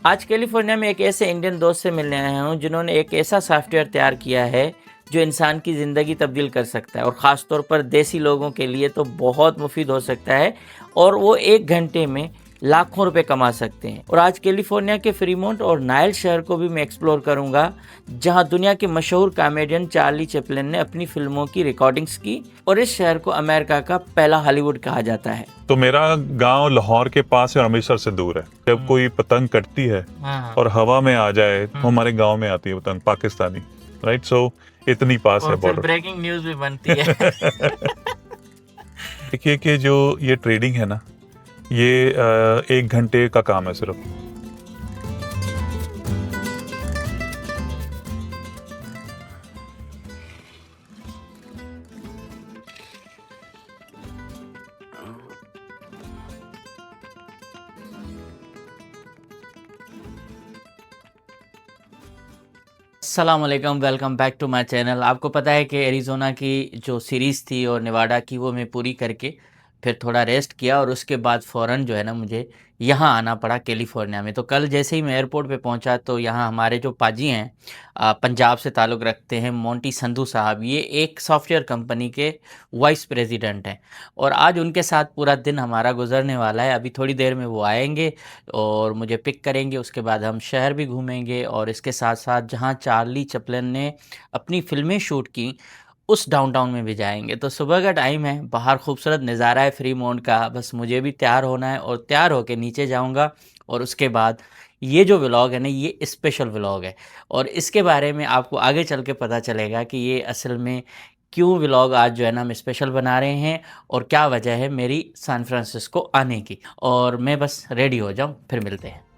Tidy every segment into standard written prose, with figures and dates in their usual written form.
आज कैलिफोर्निया में एक ऐसे इंडियन दोस्त से मिलने आया हूँ जिन्होंने एक ऐसा सॉफ्टवेयर तैयार किया है जो इंसान की ज़िंदगी तब्दील कर सकता है और ख़ास तौर पर देसी लोगों के लिए तो बहुत मुफीद हो सकता है और वो 1 घंटे में लाखों रुपए कमा सकते हैं। और आज कैलिफोर्निया के फ्रीमोंट और नाइल शहर को भी मैं एक्सप्लोर करूंगा जहां दुनिया के मशहूर कॉमेडियन चार्ली चैपलिन ने अपनी फिल्मों की रिकॉर्डिंग्स की और इस शहर को अमेरिका का पहला हॉलीवुड कहा जाता है। तो मेरा गांव लाहौर के पास है और अमृतसर से दूर है। जब कोई पतंग कटती है और हवा में आ जाए तो हमारे गांव में आती है पतंग पाकिस्तानी, राइट? सो इतनी पास है बॉर्डर। ब्रेकिंग न्यूज़ भी बनती है। देखिए कि जो ये ट्रेडिंग है ना, ये 1 घंटे का काम है सिर्फ। अस्सलामुअलैकुम, welcome back to my channel. आपको पता है कि एरिज़ोना की जो सीरीज़ थी और नेवाडा की वो मैं पूरी करके फिर थोड़ा रेस्ट किया और उसके बाद फ़ौरन जो है ना मुझे यहाँ आना पड़ा कैलिफोर्निया में। तो कल जैसे ही मैं एयरपोर्ट पे पहुँचा तो यहाँ हमारे जो पाजी हैं पंजाब से ताल्लुक़ रखते हैं, मोंटी संधू साहब, ये एक सॉफ्टवेयर कंपनी के वाइस प्रेसिडेंट हैं और आज उनके साथ पूरा दिन हमारा गुजरने वाला है। अभी थोड़ी देर में वो आएंगे और मुझे पिक करेंगे, उसके बाद हम शहर भी घूमेंगे और इसके साथ साथ जहाँ चार्ली चैपलिन ने अपनी फ़िल्में शूट की उस डाउनटाउन में भी जाएँगे। तो सुबह का टाइम है, बाहर खूबसूरत नज़ारा है फ्रीमोंट का, बस मुझे भी तैयार होना है और तैयार होके नीचे जाऊँगा और उसके बाद ये जो व्लॉग है ना, ये स्पेशल व्लॉग है और इसके बारे में आपको आगे चल के पता चलेगा कि ये असल में क्यों व्लॉग आज जो है ना हम स्पेशल बना रहे हैं और क्या वजह है मेरी सैन फ्रांसिस्को आने की। और मैं बस रेडी हो जाऊँ, फिर मिलते हैं।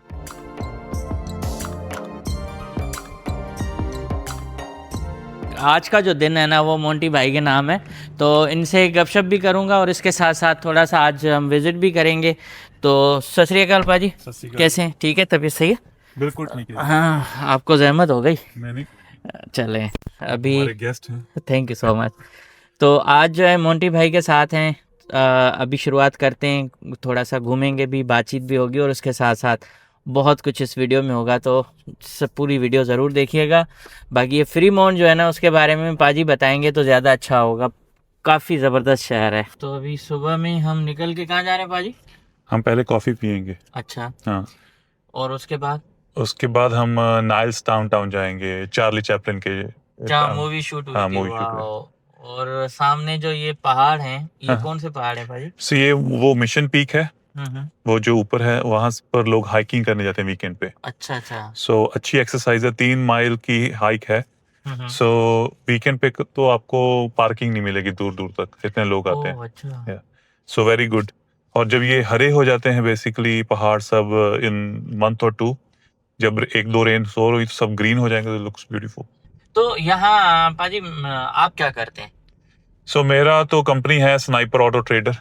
आज का जो दिन है ना वो मोंटी भाई के नाम है, तो इनसे गपशप भी करूंगा और इसके साथ साथ थोड़ा सा आज हम विज़िट भी करेंगे। तो सत श्री अकाल पाजी, कैसे हैं? ठीक है, तबीयत सही है? बिल्कुल ठीक है। हाँ, आपको जहमत हो गई। मैंने चलें अभी, हमारे गेस्ट हैं। Thank you so much. तो आज जो है मोंटी भाई के साथ हैं। अभी शुरुआत करते हैं, थोड़ा सा घूमेंगे भी, बातचीत भी होगी और उसके साथ साथ बहुत कुछ इस वीडियो में होगा, तो सब पूरी वीडियो ज़रूर देखिएगा। बाकी ये फ्रीमोंट जो है ना उसके बारे में पाजी बताएंगे तो ज़्यादा अच्छा होगा, काफ़ी ज़बरदस्त शहर है। तो अभी सुबह में हम निकल के कहाँ जा रहे हैं पाजी? हम पहले कॉफ़ी पियेंगे। अच्छा, हाँ, और उसके बाद उसके बाद हम नाइल्स टाउन जाएंगे, चार्ली चैपलिन के जहाँ टाउन। मूवी शूट हुई हाँ, थी, मूवी शूट हुई। वाह। और सामने जो ये पहाड़ हैं, ये हाँ, कौन से पहाड़ हैं भाई? सो ये वो मिशन पीक है, हम्म। वो जो ऊपर है, वहां पर लोग हाइकिंग करने जाते हैं वीकेंड पे। अच्छा अच्छा। सो अच्छी एक्सरसाइज है, 3 माइल की हाइक है। हम्म। सो वीकेंड पे तो आपको पार्किंग नहीं मिलेगी दूर दूर तक, इतने लोग आते ओह अच्छा। हैं। So very good. और जब ये हरे हो जाते हैं बेसिकली पहाड़ सब, इन मंथ और 2, जब 1-2 रेन हो सब ग्रीन हो जाएंगे, तो लुक्स ब्यूटीफुल। तो यहाँ पाजी आप क्या करते हैं? सो मेरा तो कंपनी है स्नाइपर ऑटो ट्रेडर।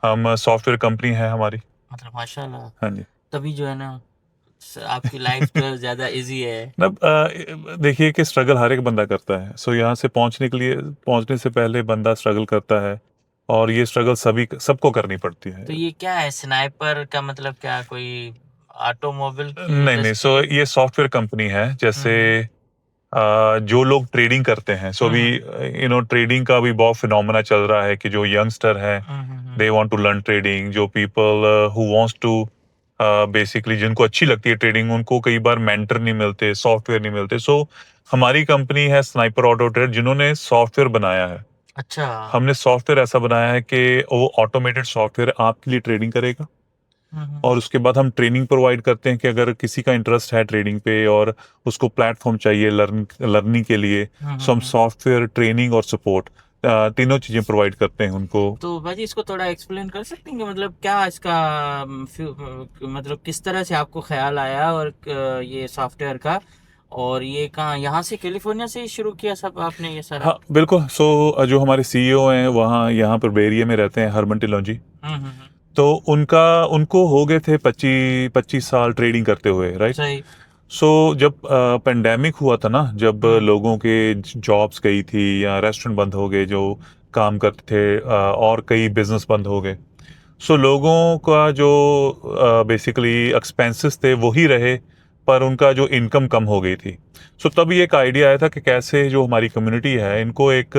हम सॉफ्टवेयर कंपनी है हमारी। मतलब माशाल्लाह, हाँ जी। तभी जो है ना आपकी लाइफ जो है ज़्यादा इजी है। मतलब देखिए कि स्ट्रगल हर एक बंदा करता है। सो यहाँ से पहुँचने के लिए, पहुँचने से पहले बंदा स्ट्रगल करता है और ये स्ट्रगल सबको करनी पड़ती है। तो ये क्या है स्नाइपर का मतलब, क्या कोई ऑटोमोबाइल की नहीं नहीं, सो इंडस्ट्री? ये सॉफ्टवेयर कंपनी है। जैसे हम्म जो लोग ट्रेडिंग करते हैं, सो अभी ट्रेडिंग का भी बहुत फिनोमेना चल रहा है कि जो यंगस्टर है, they want to learn trading. जो people who wants to basically, जिनको अच्छी लगती है ट्रेडिंग, उनको कई बार मेंटर नहीं मिलते, सॉफ्टवेयर नहीं मिलते। सो हमारी कंपनी है स्नाइपर ऑटो ट्रेड, जिन्होंने सॉफ्टवेयर बनाया है। अच्छा। हमने सॉफ्टवेयर ऐसा बनाया है कि वो ऑटोमेटेड सॉफ्टवेयर आपके लिए ट्रेडिंग करेगा और उसके बाद हम ट्रेनिंग प्रोवाइड करते हैं कि अगर किसी का इंटरेस्ट है ट्रेडिंग पे और उसको प्लेटफॉर्म चाहिए लर्निंग के लिए, सो हम सॉफ्टवेयर, ट्रेनिंग और सपोर्ट, तीनों चीजें प्रोवाइड करते हैं उनको। तो भाजी इसको थोड़ा एक्सप्लेन कर सकते हैं कि मतलब क्या इसका मतलब किस तरह से आपको ख्याल आया और ये सॉफ्टवेयर का, और ये कहाँ, यहाँ से कैलिफोर्निया से ही शुरू किया सब आपने ये सारा? हाँ बिल्कुल। सो जो हमारे सीईओ हैं वहाँ यहाँ पर बे एरिया में रहते हैं, हरमन टिलोंजी। हम्म। तो उनको हो गए थे 25 साल ट्रेडिंग करते हुए, राइट? सही। सो जब पेंडेमिक हुआ था ना, जब लोगों के जॉब्स गई थी या रेस्टोरेंट बंद हो गए जो काम करते थे, और कई बिजनेस बंद हो गए। सो लोगों का जो बेसिकली एक्सपेंसेस थे वही रहे, पर उनका जो इनकम कम हो गई थी। सो तब ये एक आइडिया आया था कि कैसे जो हमारी कम्युनिटी है इनको एक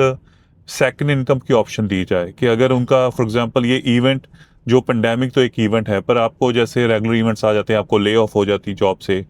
सेकंड इनकम की ऑप्शन दी जाए, कि अगर उनका फॉर एग्जांपल ये इवेंट, जो पेंडेमिक तो एक इवेंट है, पर आपको जैसे रेगुलर इवेंट्स आ जाते हैं, आपको ले ऑफ हो जाती जॉब से,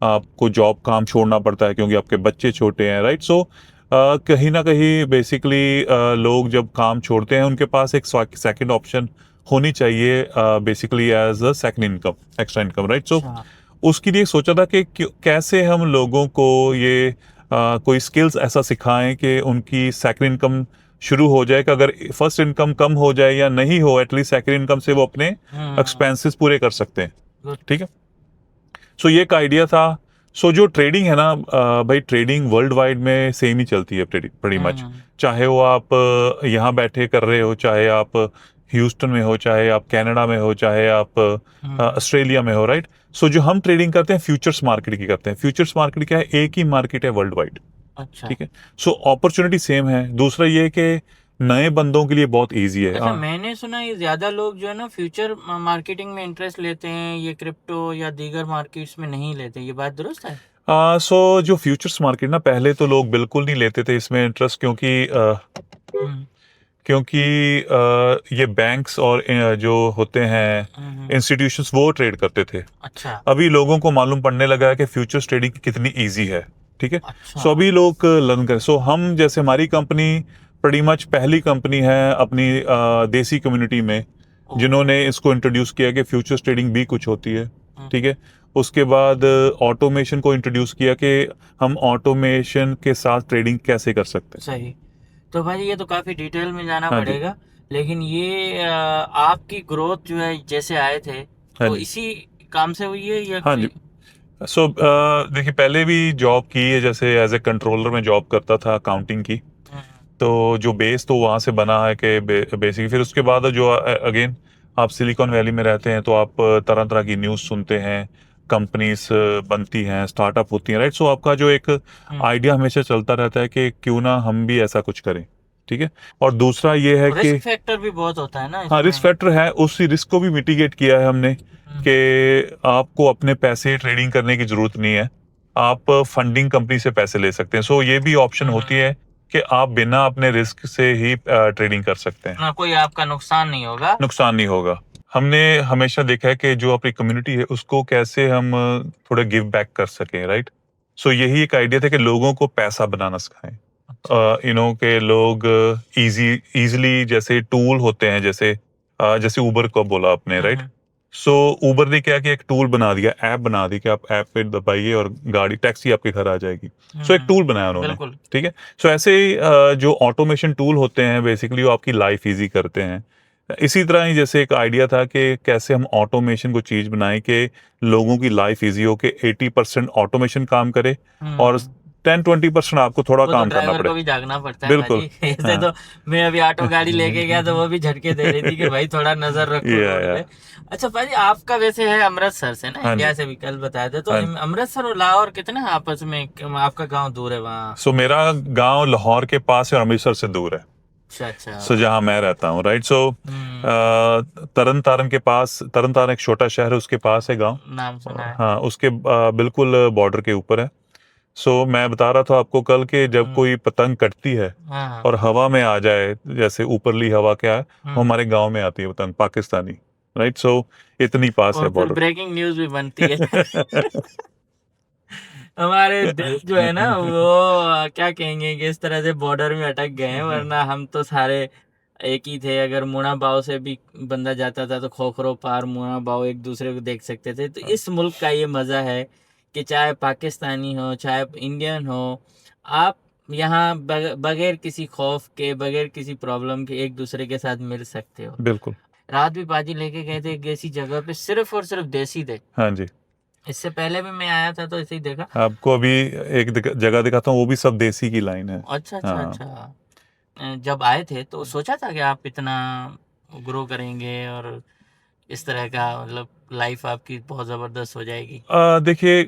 आपको जॉब काम छोड़ना पड़ता है क्योंकि आपके बच्चे छोटे हैं, राइट। सो कहीं ना कहीं बेसिकली लोग जब काम छोड़ते हैं उनके पास एक सेकंड ऑप्शन होनी चाहिए, basically as a second income, extra income, right. So अच्छा। उसके लिए सोचा था कि कैसे हम लोगों को ये कोई स्किल्स ऐसा सिखाएं कि उनकी सेकंड इनकम शुरू हो जाए, कि अगर फर्स्ट इनकम कम हो जाए या नहीं हो, एटलीस्ट सेकंड इनकम से वो अपने एक्सपेंसेस पूरे कर सकते हैं। गुड। ठीक है। सो ये एक आइडिया था। सो जो ट्रेडिंग है ना, भाई ट्रेडिंग वर्ल्ड वाइड में सेम ही चलती है pretty मच। चाहे वो आप यहाँ बैठे कर रहे हो, चाहे आप ह्यूस्टन में हो, चाहे आप कनाडा में हो, चाहे आप ऑस्ट्रेलिया में हो, राइट। सो जो हम ट्रेडिंग करते हैं फ्यूचर्स मार्केट की करते हैं। फ्यूचर्स मार्केट क्या है, एक ही मार्केट है वर्ल्ड वाइड। अच्छा। ठीक है। सो अपॉर्चुनिटी सेम है। दूसरा ये है कि नए बंदों के लिए बहुत ईजी है। अच्छा, मैंने सुना है ज्यादा लोग जो है ना फ्यूचर मार्केटिंग में इंटरेस्ट लेते हैं, ये क्रिप्टो या दीगर मार्केट्स में नहीं लेते, ये बात दुरुस्त है? सो जो फ्यूचर्स मार्केट ना, पहले तो लोग बिल्कुल नहीं लेते थे इसमें इंटरेस्ट, हम्म। क्योंकि ये बैंक्स और जो होते हैं हम्म। इंस्टीट्यूशंस वो ट्रेड करते थे। अच्छा। अभी लोगों को मालूम पड़ने लगा है कि फ्यूचर्स ट्रेडिंग कितनी इजी है। ठीक है। अच्छा। सो अभी लोग लर्न करें। सो हम जैसे हमारी कंपनी pretty मच पहली कंपनी है अपनी देसी कम्युनिटी में ओ। जिन्होंने इसको इंट्रोड्यूस किया कि फ्यूचर्स ट्रेडिंग भी कुछ होती है। हम्म। ठीक है। उसके बाद ऑटोमेशन को इंट्रोड्यूस किया कि हम ऑटोमेशन के साथ ट्रेडिंग कैसे कर सकते हैं। सही। तो भाई ये तो काफी डिटेल में जाना हाँ जी। पड़ेगा, लेकिन ये आपकी ग्रोथ जो है जैसे आए थे हाँ तो जी। इसी काम से हुई है या हाँ कोई? जी। सो देखिए, पहले भी जॉब की है, जैसे एज ए कंट्रोलर में जॉब करता था अकाउंटिंग की। हम्म। तो जो बेस तो वहाँ से बना है कि बेसिक, फिर उसके बाद जो अगेन आप सिलिकॉन वैली में रहते हैं तो आप तरह तरह की न्यूज़ सुनते हैं, कंपनीज बनती हैं, स्टार्टअप होती हैं, राइट। सो आपका जो एक आइडिया हमेशा चलता रहता है कि क्यों ना हम भी ऐसा कुछ करें। ठीक है। और दूसरा ये है कि रिस्क फैक्टर भी बहुत होता है ना हाँ, रिस्क इसमें। फैक्टर है, उसी रिस्क को भी मिटिगेट किया है हमने, कि आपको अपने पैसे ट्रेडिंग करने की जरूरत नहीं है, आप फंडिंग कंपनी से पैसे ले सकते हैं। सो ये भी ऑप्शन होती है कि आप बिना अपने रिस्क से ही ट्रेडिंग कर सकते हैं, ना कोई आपका नुकसान नहीं होगा। नुकसान नहीं होगा। हमने हमेशा देखा है कि जो अपनी कम्युनिटी है उसको कैसे हम थोड़ा गिव बैक कर सकें, राइट। सो यही एक आइडिया था कि लोगों को पैसा बनाना सिखाएं। के लोग इजीली, जैसे टूल होते हैं, जैसे उबर को बोला आपने, राइट। सो उबर ने क्या किया, एक टूल बना दिया, ऐप बना दी कि आप ऐप पे दबाइए और गाड़ी टैक्सी आपके घर आ जाएगी। सो एक टूल बनाया उन्होंने। बिल्कुल। ठीक है। सो ऐसे ही जो ऑटोमेशन टूल होते हैं बेसिकली वो आपकी लाइफ इजी करते हैं। इसी तरह ही जैसे एक आइडिया था कि कैसे हम ऑटोमेशन को चीज बनाएं कि लोगों की लाइफ इजी हो, कि 80% ऑटोमेशन काम करे और 10-20% आपको थोड़ा वो तो काम करना ड्राइवर पड़े। को भी जागना पड़ता है बिल्कुल। भाजी। ऐसे हाँ। तो मैं अभी ऑटो गाड़ी लेके गया तो वो भी झटके दे रही थी कि भाई थोड़ा नजर रखो रोड या पे। अच्छा भाजी, आपका वैसे है अमृतसर से ना, हाँ जी। इंडिया से भी कल बताया था, तो हाँ। अमृतसर और लाहौर कितना है आपस में, आपका गांव दूर है वहाँ? सो मेरा गांव लाहौर के पास है और अमृतसर से दूर है। अच्छा अच्छा। सो जहाँ मैं रहता हूँ, राइट। सो तरन तारण के पास, तरन तारण एक छोटा शहर है, उसके पास है गांव। नाम सुना है। हाँ, उसके बिल्कुल बॉर्डर के ऊपर है। सो मैं बता रहा था आपको कल के जब कोई पतंग कटती है हाँ हाँ। और हवा में आ जाए, जैसे ऊपरली हवा क्या है, वो हमारे गांव में आती है पतंग पाकिस्तानी, राइट। सो इतनी पास है और फिर बॉर्डर। ब्रेकिंग न्यूज भी बनती है। हमारे देश जो है ना वो क्या कहेंगे कि इस तरह से बॉर्डर में अटक गए हैं, वरना हम तो सारे एक ही थे। अगर मुना बाव से भी बंदा जाता था तो खोखरो पार मुना बाव एक दूसरे को देख सकते थे। तो इस मुल्क का ये मजा है कि चाहे पाकिस्तानी हो चाहे इंडियन हो, आप यहाँ बगैर किसी खौफ के, बगैर किसी प्रॉब्लम के एक दूसरे के साथ मिल सकते हो। बिल्कुल। रात भी बाजी लेके गए थे एक ऐसी जगह पे, सिर्फ और सिर्फ देसी थे। हाँ जी। इससे पहले भी मैं आया था तो ऐसे ही देखा। आपको अभी एक जगह दिखाता हूँ, वो भी सब देसी की लाइन है। अच्छा अच्छा हाँ। अच्छा। जब आए थे तो सोचा था कि आप इतना ग्रो करेंगे और इस तरह का, मतलब लाइफ आपकी बहुत ज़बरदस्त हो जाएगी? देखिए,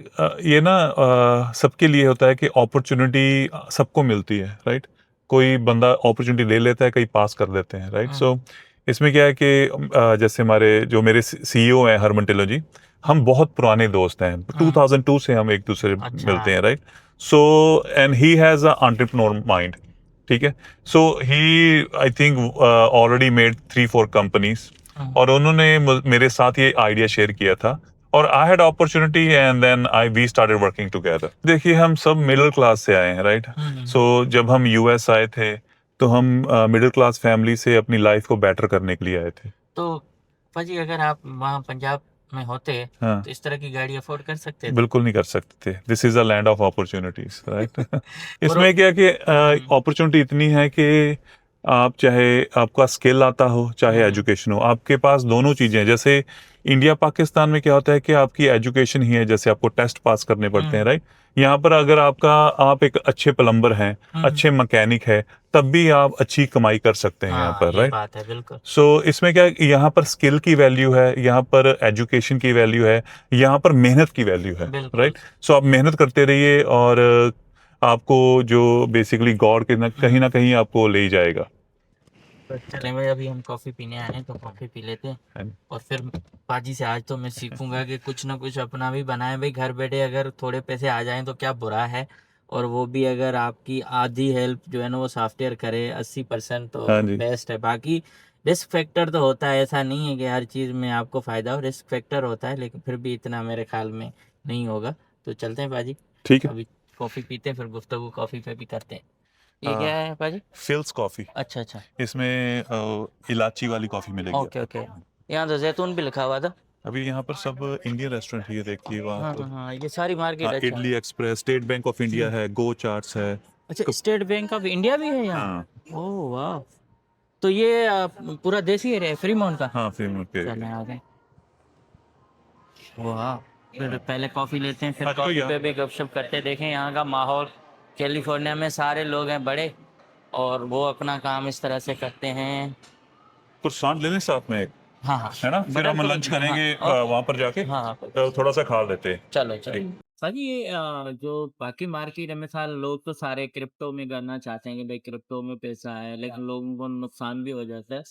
ये ना सबके लिए होता है कि अपॉर्चुनिटी सबको मिलती है, राइट। कोई बंदा अपॉर्चुनिटी ले लेता है, कई पास कर देते हैं, राइट। सो इसमें क्या है कि जैसे जो मेरे सीईओ हैं हरमन टिल्लो जी, हम बहुत पुराने दोस्त हैं। 2002 से हम एक दूसरे अच्छा। मिलते हैं, right? So and he has a entrepreneur mind, ठीक है। So he I think already made 3-4 companies, और उन्होंने मेरे साथ ये आइडिया शेयर किया था, और I had opportunity and then I we started working together. देखिए, हम सब मिडिल क्लास से आए हैं, राइट? सो जब हम यूएस आए थे, तो हम मिडिल क्लास फैमिली से अपनी लाइफ को बेटर करने के लिए आए थे। तो पाजी अगर आप वहाँ पंजाब में होते हाँ, तो इस तरह की गाड़ी अफोर्ड कर सकते थे? बिल्कुल नहीं कर सकते थे। This is a land of opportunities, right? और इसमें क्या कि अपॉर्चुनिटी इतनी है कि आप चाहे आपका स्किल आता हो, चाहे एजुकेशन हो, आपके पास दोनों चीजें हैं। जैसे इंडिया पाकिस्तान में क्या होता है कि आपकी एजुकेशन ही है, जैसे आपको टेस्ट पास करने पड़ते हैं, राइट? यहाँ पर अगर आप एक अच्छे प्लम्बर हैं, अच्छे मैकेनिक है, तब भी आप अच्छी कमाई कर सकते हैं यहाँ हाँ, पर, ये राइट? बात है बिल्कुल। सो इसमें क्या है, यहाँ पर स्किल की वैल्यू है, यहाँ पर एजुकेशन की वैल्यू है, यहाँ पर मेहनत की वैल्यू है, बिल्कुल। राइट? सो आप मेहनत करते रहिए, और आपको जो बेसिकली गॉड के ना कहीं आपको ले ही जाएगा। तो चलें भाई, अभी हम कॉफ़ी पीने आए हैं तो कॉफ़ी पी लेते हैं, और फिर पाजी से आज तो मैं सीखूंगा कि कुछ ना कुछ अपना भी बनाए भाई। घर बैठे अगर थोड़े पैसे आ जाएं तो क्या बुरा है, और वो भी अगर आपकी आधी हेल्प जो है ना वो सॉफ्टवेयर करे 80%, तो हाँ जी, बेस्ट है। बाकी रिस्क फैक्टर तो होता है, ऐसा नहीं है कि हर चीज़ में आपको फ़ायदा हो, रिस्क फैक्टर होता है, लेकिन फिर भी इतना मेरे ख्याल में नहीं होगा। तो चलते हैं पाजी, ठीक है। अभी कॉफ़ी पीते हैं, फिर गुफ्तगू कॉफ़ी पे भी करते हैं। ये क्या है पाजी? फिल्स कॉफी, अच्छा अच्छा। इसमें इलायची वाली कॉफी मिलेगी ओके आपको। ओके। यहाँ तो जैतून भी लिखा हुआ था। अभी यहाँ पर सब इंडियन रेस्टोरेंट ही है, देखिए वहाँ हाँ पर। हाँ हाँ, ये सारी मार्केट। हाँ, अच्छा idli express, state bank of India है, गो चार्ट्स है। अच्छा, स्टेट बैंक ऑफ इंडिया भी है यहाँ? हाँ ओह वाह। तो ये पूरा देसी एरिया है फ्रीमाउंट का? हाँ, फेमस पे। चले आ गए। वाह। फिर पहले कॉफ़ी लेते हैं, फिर हाँ, तो कॉफ़ी यहाँ पे भी गपशप करते हैं। देखें यहाँ का माहौल, कैलिफोर्निया में सारे लोग हैं बड़े, और वो अपना काम इस तरह से करते हैं। croissant ले लें साथ में एक, हाँ हाँ, है ना? फिर बटर हम तो लंच हाँ करेंगे और वहां पर जाके, हाँ हाँ। तो थोड़ा सा खा लेते हैं। चलो चलो। ठीक। भाजी ये जो बाकी मार्केट है, मिसाल लोग तो सारे क्रिप्टो में करना चाहते हैं कि भाई क्रिप्टो में पैसा है, लेकिन लोगों को नुकसान भी हो जाता है।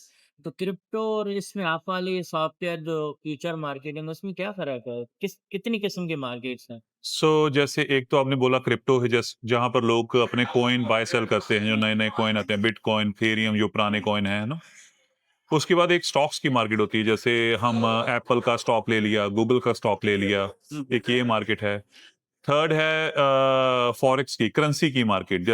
तो क्रिप्टो और इसमें आप वाली सॉफ्टवेयर जो फ्यूचर मार्केटिंग, उसमें क्या फर्क है? कितनी किस्म के मार्केट्स हैं? जैसे एक तो आपने बोला क्रिप्टो है, जैसे जहां पर लोग अपने कॉइन बाय सेल करते हैं, जो नए नए कॉइन आते हैं, बिटकॉइन, थेरियम, जो पुराने कॉइन है ना। उसके बाद एक स्टॉक्स की मार्केट होती है, जैसे हम एप्पल का स्टॉक ले लिया, गूगल का स्टॉक ले लिया, एक ये मार्केट है। थर्ड है फॉरेक्स की, करेंसी की मार्केट,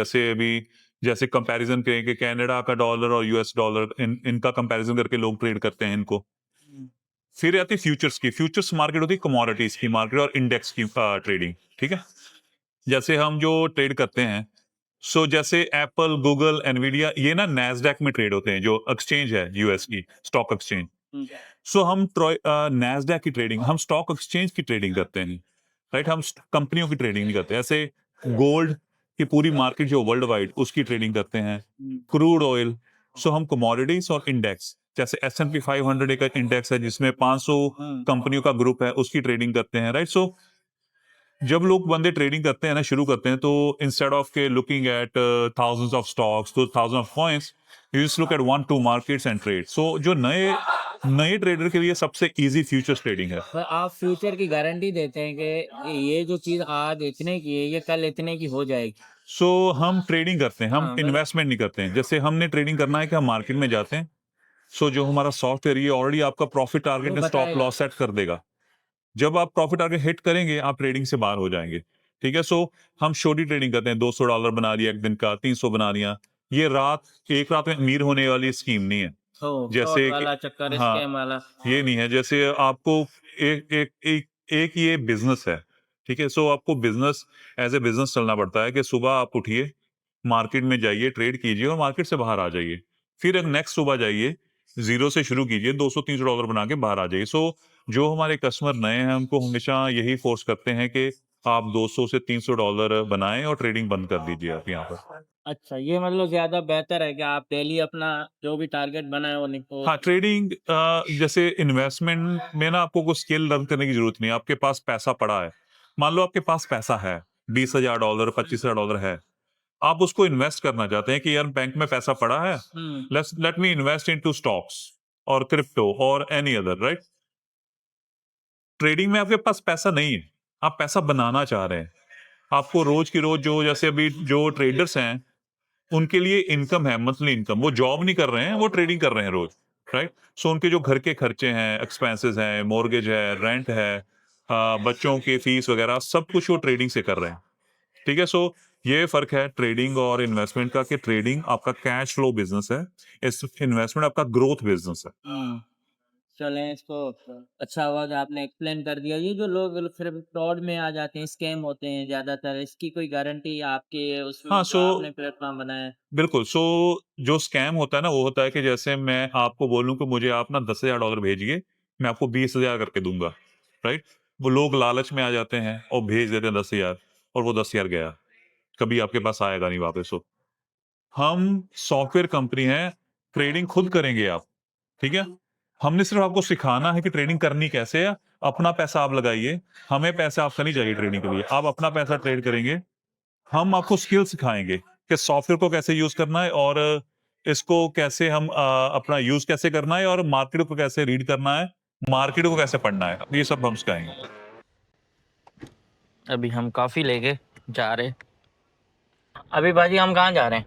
जैसे कंपैरिजन करें कि कनाडा का डॉलर और यूएस डॉलर, इनका कंपैरिजन करके लोग ट्रेड करते हैं इनको। हम्म। फिर आती है फ्यूचर्स की, फ्यूचर्स मार्केट होती है कमोडिटीज की मार्केट और इंडेक्स की ट्रेडिंग, ठीक है। जैसे हम जो ट्रेड करते हैं, जैसे एप्पल, गूगल, एनवीडिया, ये ना नैस्डैक में ट्रेड होते हैं, जो एक्सचेंज है यूएस की स्टॉक एक्सचेंज। हम्म। हम नैस्डैक की ट्रेडिंग, हम स्टॉक एक्सचेंज की ट्रेडिंग करते हैं, राइट? हम कंपनियों की ट्रेडिंग नहीं करते। ऐसे गोल्ड की पूरी मार्केट जो वर्ल्ड वाइड, उसकी ट्रेडिंग करते हैं। Crude oil. हम कमोडिटीज और इंडेक्स, जैसे S&P 500 एक इंडेक्स है जिसमें 500 कंपनियों का ग्रुप है, उसकी ट्रेडिंग करते हैं, राइट? जब लोग बंदे ट्रेडिंग करते हैं ना, शुरू करते हैं, तो इंस्टेड ऑफ के looking at thousands of stocks, तो thousand of coins, you just look at 1-2 markets and trade. जो नए नए ट्रेडर के लिए सबसे इजी फ्यूचर्स ट्रेडिंग है। पर आप फ्यूचर की गारंटी देते हैं कि ये जो चीज़ आज इतने की है, ये कल इतने की हो जाएगी? हम ट्रेडिंग करते हैं, हम हाँ, इन्वेस्टमेंट नहीं करते हैं। जैसे हमने ट्रेडिंग करना है कि हम मार्केट में जाते हैं, जो हमारा सॉफ्टवेयर, ये ऑलरेडी आपका प्रॉफिट टारगेट वो में स्टॉप बताएगा। लॉस सेट कर देगा। जब आप प्रॉफिट टारगेट हिट करेंगे, आप ट्रेडिंग से बाहर हो जाएंगे, ठीक है। हम छोटी ट्रेडिंग करते हैं, $200 बना लिया एक दिन का, 300 बना लिया। ये एक रात में अमीर होने वाली स्कीम नहीं है। शॉर्ट जैसे कि वाला चक्कर, हाँ, स्कैम वाला। ये नहीं है। जैसे आपको एक एक एक एक ये बिजनेस है, ठीक है। आपको बिजनेस एज ए बिजनेस चलना पड़ता है कि सुबह आप उठिए, मार्केट में जाइए, ट्रेड कीजिए और मार्केट से बाहर आ जाइए। फिर नेक्स्ट सुबह जाइए, जीरो से शुरू कीजिए, $200-300 बना के बाहर आ जाइए। जो हमारे कस्टमर नए हैं, उनको हमेशा यही फोर्स करते हैं कि आप $200 से $300 बनाएं और ट्रेडिंग बंद कर दीजिए आप यहाँ पर। अच्छा, ये मतलब ज़्यादा बेहतर है कि आप डेली अपना जो भी टारगेट बनाए वो निको। हाँ, ट्रेडिंग जैसे इन्वेस्टमेंट में ना आपको कोई स्किल लर्न करने की जरूरत नहीं है। आपके पास पैसा पड़ा है, मान लो आपके पास पैसा है, $20,000, $25,000 है, आप उसको इन्वेस्ट करना चाहते हैं कि यार बैंक में पैसा पड़ा है, hmm. Let me invest into stocks. और क्रिप्टो और एनी अदर, राइट? ट्रेडिंग में आपके पास पैसा नहीं है, आप पैसा बनाना चाह रहे हैं। आपको रोज की रोज जो जैसे अभी जो ट्रेडर्स हैं उनके लिए इनकम है, मंथली इनकम, वो जॉब नहीं कर रहे हैं, वो ट्रेडिंग कर रहे हैं रोज, राइट? सो उनके जो घर के खर्चे हैं, एक्सपेंसेस हैं, मॉर्गेज है, रेंट है, बच्चों की फीस वगैरह सब कुछ वो ट्रेडिंग से कर रहे हैं। ठीक है, सो ये फर्क है ट्रेडिंग और इन्वेस्टमेंट का कि ट्रेडिंग आपका कैश फ्लो बिजनेस है, इस इन्वेस्टमेंट आपका ग्रोथ बिजनेस है। चलें इसको अच्छा हुआ कि आपने एक्सप्लेन कर दिया। ये जो लोग फिर फ्रॉड में आ जाते हैं, स्कैम होते हैं ज़्यादातर, इसकी कोई गारंटी आपके उसमें हाँ, जो आपने प्लेटफ़ॉर्म बनाया है? बिल्कुल। जो स्कैम होता है ना, वो होता है कि जैसे मैं आपको बोलूं कि मुझे आप ना $10,000 भेजिए, मैं आपको 20,000 करके दूंगा, राइट? वो लोग लालच में आ जाते हैं और भेज देते हैं 10,000, और वो 10,000 गया, कभी आपके पास आएगा नहीं वापस वो। हम सॉफ्टवेयर कंपनी है, ट्रेडिंग खुद करेंगे आप, ठीक है? हमने सिर्फ आपको सिखाना है कि ट्रेडिंग करनी कैसे है। अपना पैसा आप लगाइए, हमें पैसा आपका नहीं चाहिए ट्रेडिंग के लिए, आप अपना पैसा ट्रेड करेंगे। हम आपको स्किल सिखाएंगे कि सॉफ्टवेयर को कैसे यूज करना है, और इसको कैसे हम अपना यूज कैसे करना है, और मार्केट को कैसे रीड करना है, मार्केट को कैसे पढ़ना है, ये सब हम सिखाएंगे। अभी हम कॉफ़ी लेके जा रहे। अभी बाजी हम कहाँ जा रहे हैं?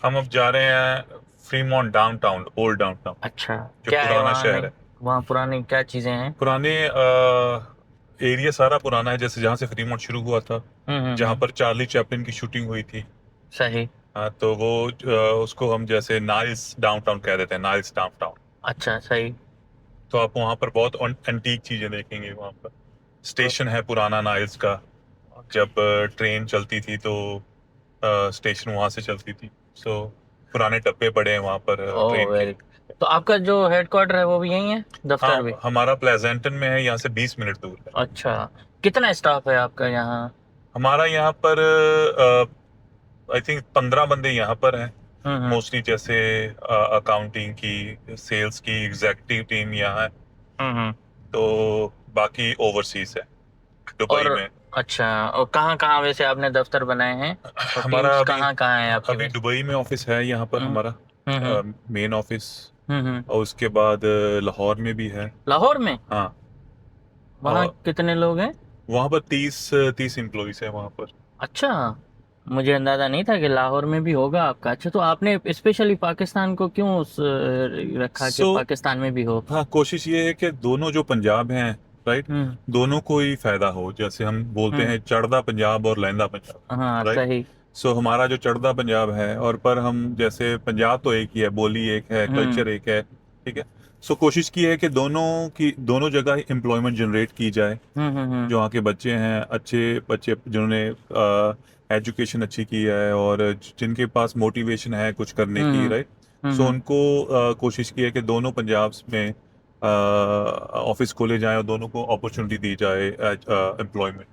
हम अब जा रहे हैं फ्रीमॉन्ट डाउनटाउन, ओल्ड डाउनटाउन, अच्छा, जो क्या है पुराना वहाँ? शहर नहीं, है। वहाँ पुरानी क्या चीज़ें हैं? पुराने एरिया सारा पुराना है, जैसे जहाँ से फ्रीमॉन्ट शुरू हुआ था, जहाँ हम्म। पर चार्ली चैपलिन की शूटिंग हुई थी। सही। हाँ, तो वो उसको हम जैसे नाइल्स डाउनटाउन कह देते हैं, नाइल्स डाउनटाउन। अच्छा, सही। तो आप वहाँ पर बहुत एंटीक चीजें देखेंगे। वहाँ पर स्टेशन है पुराना नाइल्स का, जब ट्रेन चलती थी तो स्टेशन वहां से चलती थी। सो पुराने डब्बे पड़े हैं वहां पर ओह ट्रेन के। वेरी। तो आपका जो हेडक्वार्टर है वो भी यही है, दफ्तर भी? हाँ, हमारा प्लेजेंटन में है, यहाँ से 20 मिनट दूर है। अच्छा, कितना स्टाफ है आपका यहाँ? हमारा यहाँ पर आई थिंक 15 बंदे यहाँ पर हैं, हम्म। मोस्टली जैसे अकाउंटिंग की, सेल्स की, एग्जीक्यूटिव टीम यहाँ है। हम्म। तो बाकी ओवरसीज है, दुबई और में। अच्छा, और कहाँ कहाँ वैसे आपने दफ्तर बनाए हैं, और हमारा टीम्स अभी कहाँ कहाँ है आपके अभी वैसे? दुबई में ऑफिस है यहाँ पर हम्म हमारा, हम्म मेन ऑफिस। हम्म। और उसके बाद लाहौर में भी है। लाहौर में? हाँ, वहाँ और कितने लोग हैं? वहाँ पर 30 एम्प्लॉइज है वहाँ पर। अच्छा, मुझे अंदाजा नहीं था कि लाहौर में भी होगा आपका। अच्छा, तो आपने स्पेशली पाकिस्तान को क्यों रखा कि सो पाकिस्तान में भी हो? हाँ, कोशिश ये है कि दोनों जो पंजाब हैं, राइट, हम्म दोनों को ही फायदा हो। जैसे हम बोलते हम्म। हैं चढ़दा पंजाब और लहंदा पंजाब, हाँ, राइट? सही। सो हमारा जो चढ़दा पंजाब है, और पर हम जैसे पंजाब तो एक ही है, बोली एक है, हम्म कल्चर एक है, ठीक है। सो कोशिश की है कि दोनों जगह एम्प्लॉयमेंट जनरेट की जाए। हम्म। जो वहाँ के बच्चे हैं, अच्छे बच्चे जिन्होंने एजुकेशन अच्छी की है, और जिनके पास मोटिवेशन है कुछ करने की, हम्म राइट? सो हम्म। उनको कोशिश की है कि दोनों पंजाब में ऑफिस खोले जाएं और दोनों को अपॉर्चुनिटी दी जाए एम्प्लॉयमेंट।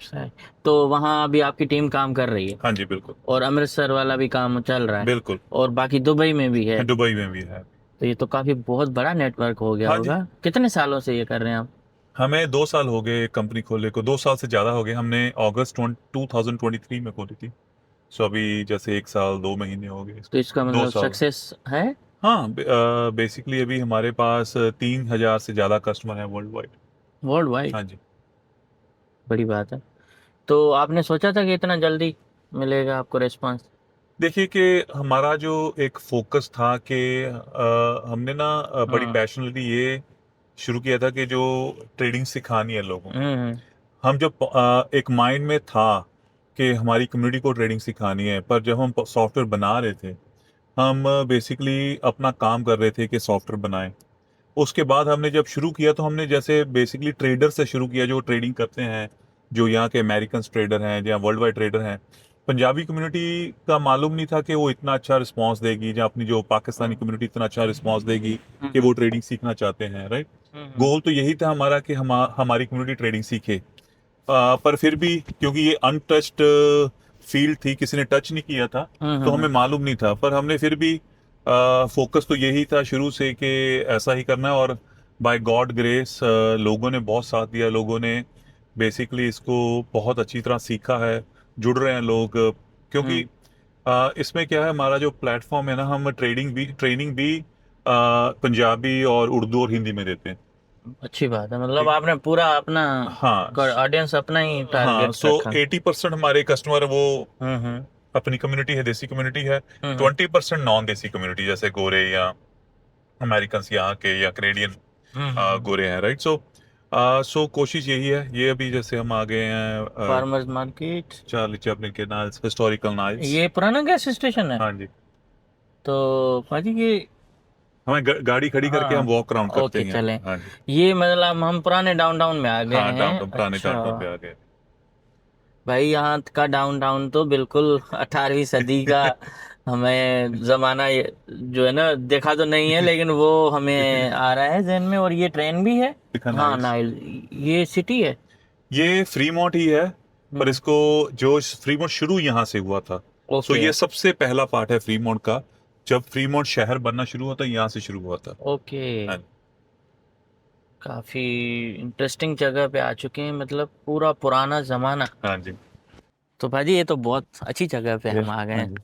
सही। तो वहाँ अभी आपकी टीम काम कर रही है, हाँ जी, बिल्कुल। और अमृतसर वाला भी काम चल रहा है, बिल्कुल, और बाकी दुबई में भी है? दुबई में भी है। तो ये तो काफी बहुत बड़ा नेटवर्क हो गया हाँ जी, होगा। कितने सालों से ये कर रहे हैं आप? हमें 2 साल हो गए कंपनी खोले को, 2 साल से ज़्यादा हो गए। हमने अगस्त 2023 में खोली थी। सो अभी जैसे 1 साल 2 महीने हो गए तो इसको, इसका दो मतलब साल सक्सेस है? हाँ, बेसिकली अभी हमारे पास 3,000 से ज्यादा कस्टमर हैं वर्ल्ड वाइड। World wide? हाँ जी। बड़ी बात है। तो आपने सोचा था कि इतना जल्दी मिलेगा आपको रिस्पांस? देखिए कि हमारा जो एक फोकस था कि हमने ना बड़ी हम्म पैशनेटली ये शुरू किया था कि जो ट्रेडिंग सिखानी है लोगों को। हम्म हम जब एक माइंड में था कि हमारी कम्युनिटी को ट्रेडिंग सिखानी है, पर जब हम सॉफ्टवेयर बना रहे थे, हम बेसिकली अपना काम कर रहे थे कि सॉफ्टवेयर बनाएं। उसके बाद हमने जब शुरू किया तो हमने जैसे बेसिकली ट्रेडर से शुरू किया, जो ट्रेडिंग करते हैं, जो यहाँ के अमेरिकन ट्रेडर हैं या वर्ल्ड वाइड ट्रेडर हैं। पंजाबी कम्युनिटी का मालूम नहीं था कि वो इतना अच्छा रिस्पांस देगी, या अपनी जो पाकिस्तानी कम्युनिटी इतना अच्छा रिस्पांस देगी कि वो ट्रेडिंग सीखना चाहते हैं, राइट? हम्म। गोल तो यही था हमारा कि हमारी कम्युनिटी ट्रेडिंग सीखे। पर फिर भी क्योंकि ये अनटच्ड फील्ड थी, किसी ने टच नहीं किया था, तो हमें मालूम नहीं था। पर हमने फिर भी फोकस तो यही था शुरू से कि ऐसा ही करना है। और बाय गॉड ग्रेस लोगों ने बहुत साथ दिया, लोगों ने बेसिकली इसको बहुत अच्छी तरह सीखा है, जुड़ रहे हैं लोग। क्योंकि इसमें क्या है, हमारा जो प्लेटफॉर्म है ना, हम ट्रेनिंग भी पंजाबी और उर्दू और हिंदी में देते हैं। अच्छी बात है, मतलब ठीक। आपने पूरा अपना हाँ ऑडियंस अपना ही हाँ, टारगेट सो रखा। 80% हमारे कस्टमर वो हम्म। अपनी कम्युनिटी है, देसी कम्युनिटी है। हम्म। 20% नॉन देसी कम्युनिटी, जैसे गोरे या अमेरिकन यहाँ के या कनेडियन गोरे हैं, राइट। सो कोशिश यही है। ये अभी जैसे हम आ गए हैं फार्मर्स मार्केट, चार्ली चैपलिन के नाइल्स, हिस्टोरिकल नाइल्स। ये पुराना गैस स्टेशन है। हाँ जी। तो भाजी ये, हमें गाड़ी खड़ी करके हम हाँ, वॉक अराउंड करते ओके हैं यहाँ। चलें। हाँ जी। ये मतलब हम पुराने डाउनटाउन में आ गए हाँ, हैं। डाउनटाउन, पुराने अच्छा डाउनटाउन पे आ गए। भाई, यहाँ का डाउनटाउन तो बिल्कुल 18वीं सदी का हमें जमाना जो है ना, देखा तो नहीं है, लेकिन वो हमें आ रहा है जहन में। और ये ट्रेन भी है। दिखा हाँ, नाइल्स। नाइल, ये सिटी है। ये फ्रीमोंट ही है, पर हम्म। इसको जो फ्रीमोंट शुरू यहाँ से हुआ था। सो ओके ये सबसे पहला पार्ट है फ्रीमोंट का। जब फ्रीमोंट शहर बनना शुरू हुआ था, यहाँ से शुरू हुआ था। ओके, हाँ काफी इंटरेस्टिंग जगह पे आ चुके हैं, मतलब पूरा पुराना जमाना। हाँ जी। तो भाजी ये तो बहुत अच्छी जगह पे हम आ गए हाँ हैं। जी।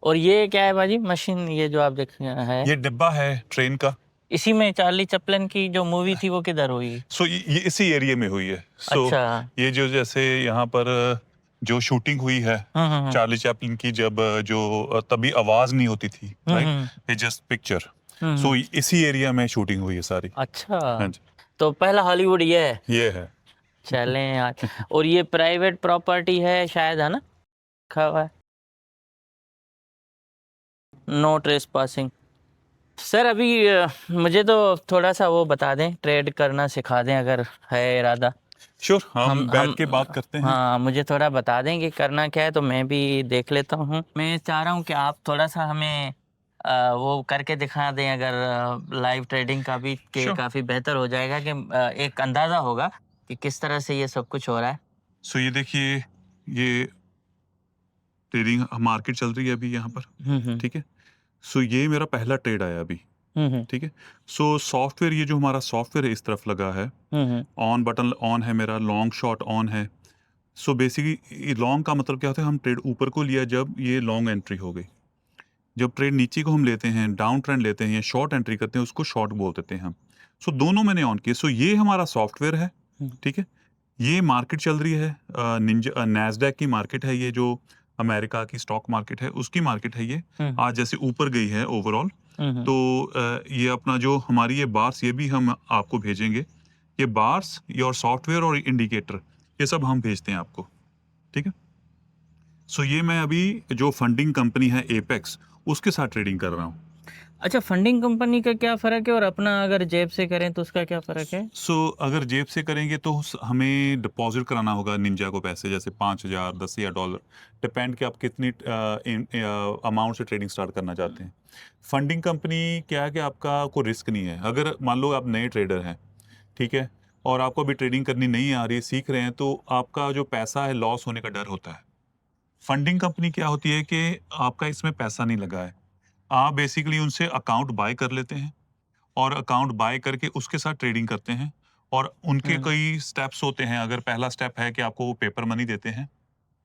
और ये क्या है भाजी, मशीन ये जो आप देख रहे हैं, ये डिब्बा है ट्रेन का। इसी में चार्ली चैपलिन की जो मूवी थी वो किधर हुई? सो ये इसी एरिया में हुई है। सो अच्छा। ये जो जैसे यहाँ पर जो शूटिंग हुई है हम्म। चार्ली चैपलिन की, जब जो तभी आवाज नहीं होती थी, राइट, हम्म। ये जस्ट पिक्चर। हम्म। सो इसी एरिया में शूटिंग हुई है सारी। अच्छा, हाँ जी। तो पहला हॉलीवुड ये है। ये है। चलें यार। और ये प्राइवेट प्रॉपर्टी है शायद, है ना, लिखा हुआ है नो ट्रेस पासिंग। सर अभी मुझे तो थोड़ा सा वो बता दें, ट्रेड करना सिखा दें अगर है इरादा। श्योर, हम बैठ हम के बात करते हैं। हाँ, मुझे थोड़ा बता दें कि करना क्या है, तो मैं भी देख लेता हूँ। मैं चाह रहा हूँ कि आप थोड़ा सा हमें वो करके दिखा दें, अगर लाइव ट्रेडिंग का भी, के श्योर। काफ़ी बेहतर हो जाएगा कि एक अंदाज़ा होगा कि किस तरह से ये सब कुछ हो रहा है। सो ये देखिए, ये ट्रेडिंग मार्केट चल रही है अभी यहाँ पर। हम्म। ठीक है। सो ये मेरा पहला ट्रेड आया अभी। हम्म। ठीक है। सो सॉफ्टवेयर, ये जो हमारा सॉफ्टवेयर है इस तरफ लगा है। हम्म। ऑन बटन ऑन है मेरा, लॉन्ग शॉट ऑन है। सो बेसिकली लॉन्ग का मतलब क्या होता है, हम ट्रेड ऊपर को लिया जब ये लॉन्ग एंट्री हो गई। जब ट्रेड नीचे को हम लेते हैं, डाउन ट्रेंड लेते हैं या शॉर्ट एंट्री करते हैं, उसको शॉर्ट बोल देते हैं हम। सो दोनों मैंने ऑन किए। सो ये हमारा सॉफ्टवेयर है। ठीक है। ये मार्केट चल रही है निंजा नैस्डैक की मार्केट है, ये जो अमेरिका की स्टॉक मार्केट है उसकी मार्केट है ये। आज जैसे ऊपर गई है ओवरऑल, तो ये अपना जो हमारी ये बार्स, ये भी हम आपको भेजेंगे। ये बार्स, योर सॉफ्टवेयर और इंडिकेटर, ये सब हम भेजते हैं आपको। ठीक है। सो ये मैं अभी जो फंडिंग कंपनी है एपेक्स, उसके साथ ट्रेडिंग कर रहा हूँ। अच्छा, फंडिंग कंपनी का क्या फ़र्क है और अपना अगर जेब से करें तो उसका क्या फ़र्क है? सो अगर जेब से करेंगे तो हमें डिपॉजिट कराना होगा निंजा को पैसे, जैसे 5,000, $10,000, डिपेंड कि आप कितनी अमाउंट से ट्रेडिंग स्टार्ट करना चाहते हैं। फंडिंग कंपनी क्या है कि आपका कोई रिस्क नहीं है। अगर मान लो आप नए ट्रेडर हैं, ठीक है, और आपको अभी ट्रेडिंग करनी नहीं आ रही, सीख रहे हैं, तो आपका जो पैसा है लॉस होने का डर होता है। फंडिंग कंपनी क्या होती है कि आपका इसमें पैसा नहीं लगा है, आप बेसिकली उनसे अकाउंट बाय कर लेते हैं और अकाउंट बाय करके उसके साथ ट्रेडिंग करते हैं। और उनके कई स्टेप्स होते हैं। अगर पहला स्टेप है कि आपको वो पेपर मनी देते हैं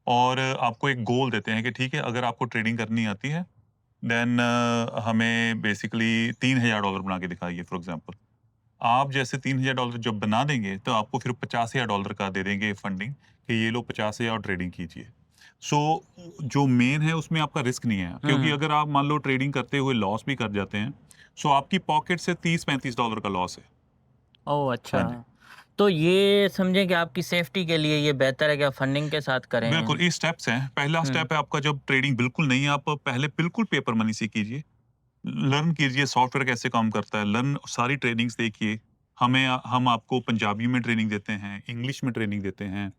और आपको एक गोल देते हैं कि ठीक है, अगर आपको ट्रेडिंग करनी आती है देन हमें बेसिकली $3,000 बना के दिखाइए फॉर एग्जांपल। आप जैसे $3,000 जब बना देंगे तो आपको फिर $50,000 का दे देंगे फंडिंग कि ये लो 50,000 ट्रेडिंग कीजिए। सो जो मेन है उसमें आपका रिस्क नहीं है, क्योंकि अगर आप मान लो ट्रेडिंग करते हुए लॉस भी कर जाते हैं, सो आपकी पॉकेट से $30-35 का लॉस है। ओह हाँ अच्छा, जी। तो ये समझें कि आपकी सेफ्टी के लिए ये बेहतर है कि आप फंडिंग के साथ करें। बिल्कुल, ये स्टेप्स हैं। पहला स्टेप है आपका, जब ट्रेडिंग बिल्कुल नहीं है, आप पहले बिल्कुल पेपर मनी से कीजिए। लर्न कीजिए सॉफ्टवेयर कैसे काम करता है, लर्न सारी ट्रेनिंग्स देखिए। हम आपको पंजाबी में ट्रेनिंग देते हैं, इंग्लिश में ट्रेनिंग देते हैं।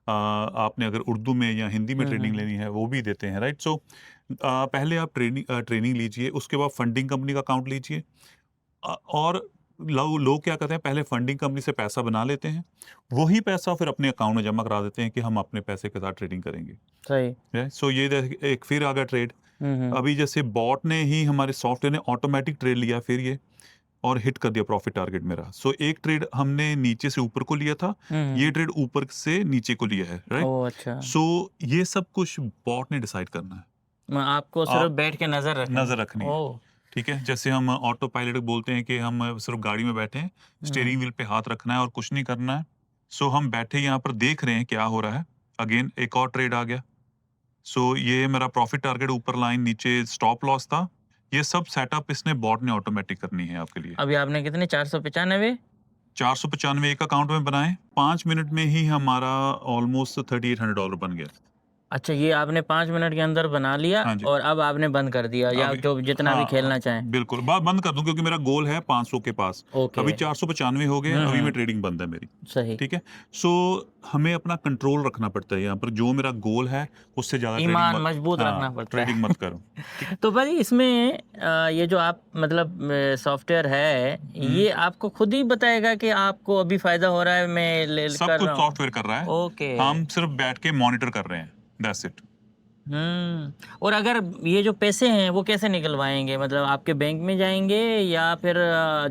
आपने अगर उर्दू में या हिंदी में ट्रेनिंग लेनी है वो भी देते हैं, राइट। सो पहले आप ट्रेनिंग लीजिए, उसके बाद फंडिंग कंपनी का अकाउंट लीजिए। और लोग क्या करते हैं, पहले फंडिंग कंपनी से पैसा बना लेते हैं, वही पैसा फिर अपने अकाउंट में जमा करा देते हैं कि हम अपने पैसे के साथ ट्रेडिंग करेंगे। सही। सो ये एक फिर आ गया ट्रेड। हम्म। अभी जैसे बॉट ने ही, हमारे सॉफ्टवेयर ने ऑटोमेटिक ट्रेड लिया फिर ये, और हिट कर दिया प्रॉफिट टारगेट मेरा। सो एक ट्रेड हमने नीचे से ऊपर को लिया था, ये ट्रेड ऊपर से नीचे को लिया है, राइट। ओह अच्छा, सो ये सब कुछ बॉट ने डिसाइड करना है, आपको सिर्फ आप बैठ के नजर रखनी नजर रखनी है। ओह ठीक है, जैसे हम ऑटो पायलट बोलते हैं कि हम सिर्फ गाड़ी में बैठे हैं, स्टीयरिंग व्हील पे हाथ रखना है और कुछ नहीं करना है। सो हम बैठे यहाँ पर देख रहे हैं क्या हो रहा है। अगेन एक और ट्रेड आ गया। सो ये मेरा प्रॉफिट टारगेट ऊपर लाइन, नीचे स्टॉप लॉस था। ये सब सेटअप इसने बॉट ने ऑटोमेटिक करनी है आपके लिए। अभी आपने कितने 495 495 एक अकाउंट में बनाए, 5 मिनट में ही हमारा ऑलमोस्ट $3800 बन गया। अच्छा, ये आपने 5 मिनट के अंदर बना लिया हाँ जी। और अब आपने बंद कर दिया या अभी जो जितना भी खेलना चाहें। बिल्कुल बात बंद कर दूं क्योंकि मेरा गोल है 500 के पास। ओके। अभी 495 हो गए, अभी मैं ट्रेडिंग बंद है मेरी। सही। ठीक है, सो हमें अपना कंट्रोल रखना पड़ता है यहाँ पर। जो मेरा गोल है उससे ज्यादा ईमान मजबूत रखना पड़ता है। ट्रेडिंग मत करो। तो भाई इसमें ये जो आप मतलब सॉफ्टवेयर है, ये आपको खुद ही बताएगा कि आपको अभी फायदा हो रहा है, मैं ले सब कर कुछ रहा हूँ। सॉफ्टवेयर कर रहा है। ओके। हम सिर्फ बैठ के मॉनिटर कर रहे हैं, दैट्स इट। और अगर ये जो पैसे हैं वो कैसे निकलवाएंगे, मतलब आपके बैंक में जाएंगे या फिर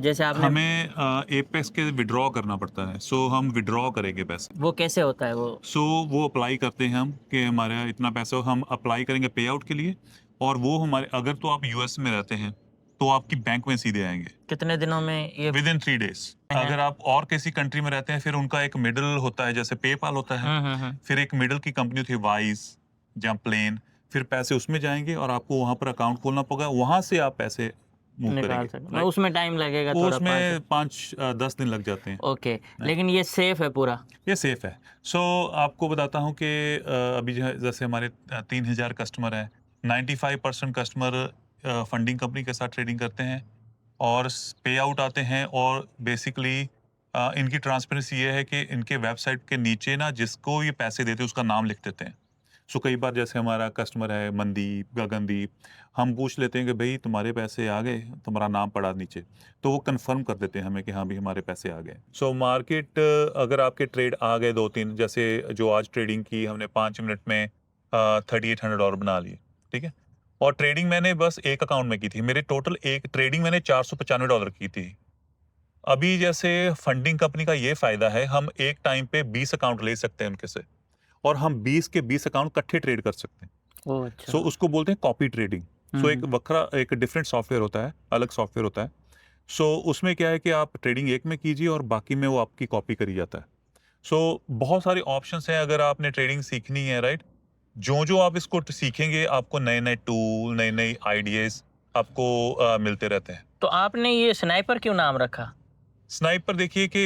जैसे आपने हमें एपेक्स के विड्रॉ करना पड़ता है। सो हम विड्रॉ करेंगे पैसे। वो कैसे होता है वो? सो वो अप्लाई करते हैं हम कि हमारा इतना पैसा हम अप्लाई करेंगे पे आउट के लिए, और वो हमारे, अगर तो आप यूएस में रहते हैं तो आपकी बैंक में सीधे आएंगे कितने दिनों में ये? With in 3 days. अगर आप और किसी कंट्री में रहते हैं फिर उनका एक मिडल होता है, जैसे पेपाल होता है, फिर एक मिडल की कंपनी थी वाइज या प्लेन, फिर पैसे उसमें जाएंगे और आपको वहां पर अकाउंट खोलना पड़ेगा, वहां से आप पैसे मूव निकाल करेंगे। सकते हैं। उसमें टाइम लगेगा वो थोड़ा, उसमें 5-10 दिन लग जाते हैं। ओके। लेकिन ये सेफ है पूरा? ये सेफ है। सो आपको बताता हूँ कि अभी जो है, जैसे हमारे 3000 कस्टमर हैं, 95% कस्टमर फंडिंग कंपनी के साथ ट्रेडिंग करते हैं और पे आउट आते हैं। और बेसिकली इनकी ट्रांसपेरेंसी ये है कि इनके वेबसाइट के नीचे ना जिसको ये पैसे देते हैं उसका नाम लिख देते हैं। सो कई बार जैसे हमारा कस्टमर है मनदीप, गगनदीप, हम पूछ लेते हैं कि भाई तुम्हारे पैसे आ गए, तुम्हारा नाम पड़ा नीचे, तो वो कंफर्म कर देते हैं हमें कि हाँ भी हमारे पैसे आ गए। सो मार्केट अगर आपके ट्रेड आ गए 2-3, जैसे जो आज ट्रेडिंग की हमने 5 मिनट में $3800 बना लिए, ठीक है। और ट्रेडिंग मैंने बस एक अकाउंट में की थी, मेरे टोटल एक ट्रेडिंग मैंने $495 की थी। अभी जैसे फंडिंग कंपनी का ये फायदा है, हम एक टाइम पे 20 अकाउंट ले सकते हैं उनके से, और हम 20 के 20 अकाउंट इकट्ठे ट्रेड कर सकते हैं। ओह अच्छा। सो उसको बोलते हैं कॉपी ट्रेडिंग। सो एक डिफरेंट सॉफ्टवेयर होता है, अलग सॉफ्टवेयर होता है। सो उसमें क्या है कि आप ट्रेडिंग एक में कीजिए और बाकी में वो आपकी कॉपी करी जाता है। सो बहुत सारे ऑप्शंस हैं अगर आपने ट्रेडिंग सीखनी है, राइट। जो जो आप इसको सीखेंगे आपको नए नए टूल, नए नए आइडियाज आपको मिलते रहते हैं। तो आपने ये स्नाइपर क्यों नाम रखा? स्नाइपर देखिए कि